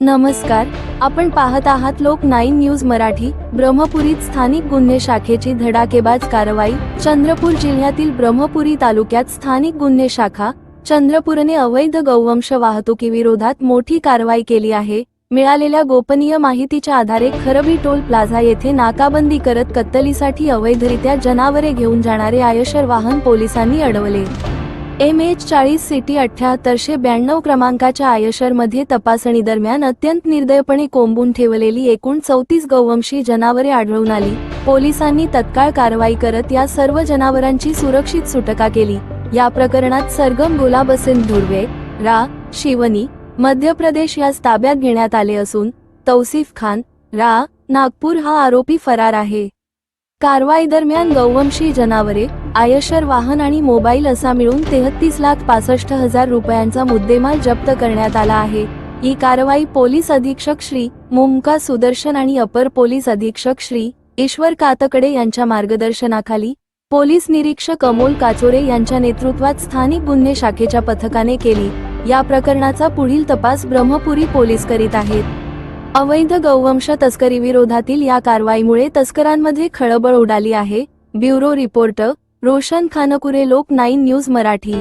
नमस्कार, आपण पाहत आहात लोक 9 न्यूज मराठी। ब्रह्मपुरीत स्थानिक गुन्हे शाखेची धडाकेबाज कारवाई। चंद्रपूर जिल्ह्यातील ब्रह्मपुरी तालुक्यात स्थानिक गुन्हे शाखा चंद्रपूरने अवैध गौवंश वाहतुकीविरोधात मोठी कारवाई केली आहे। मिळालेल्या गोपनीय माहितीच्या आधारे खरबी टोल प्लाझा येथे नाकाबंदी करत कत्तलीसाठी अवैधरित्या जनावरे घेऊन जाणारे आयशर वाहन पोलिसांनी अडवले। MH40 सिटी 7892 क्रमांकाच्या आयशरमध्ये तपासणी दरम्यान अत्यंत निर्दयपणे कोंबून ठेवलेली एकूण 34 गौवंशी जनावरे आढळून आली। पोलिसांनी तत्काळ कारवाई करत या सर्व जनावरांची सुरक्षित सुटका केली। या प्रकरणात सरगम गुलाबसिंग धुर्वे रा शिवनी मध्य प्रदेश यास ताब्यात घेण्यात आले असून तौसिफ खान रा नागपूर हा आरोपी फरार आहे। कारवाई दरम्यान गौवंशी जनावरे, आयशर वाहन आणि मोबाईल असा मिळून 33,65,000 रुपयांचा मुद्देमाल जप्त करण्यात आला आहे। ही कारवाई पोलीस अधीक्षक श्री मुमका सुदर्शन आणि अपर पोलीस अधीक्षक श्री ईश्वर कातकडे यांच्या मार्गदर्शनाखाली पोलीस निरीक्षक अमोल काचोरे यांच्या नेतृत्वात स्थानिक गुन्हे शाखेच्या पथकाने केली। या प्रकरणाचा पुढील तपास ब्रह्मपुरी पोलीस करीत आहेत। अवैध गौवंश तस्करीविरोधातील या कारवाईमुळे तस्करांमध्ये खळबळ उडाली आहे। ब्युरो रिपोर्टर रोशन खानकुरे, लोक 9 न्यूज मराठी।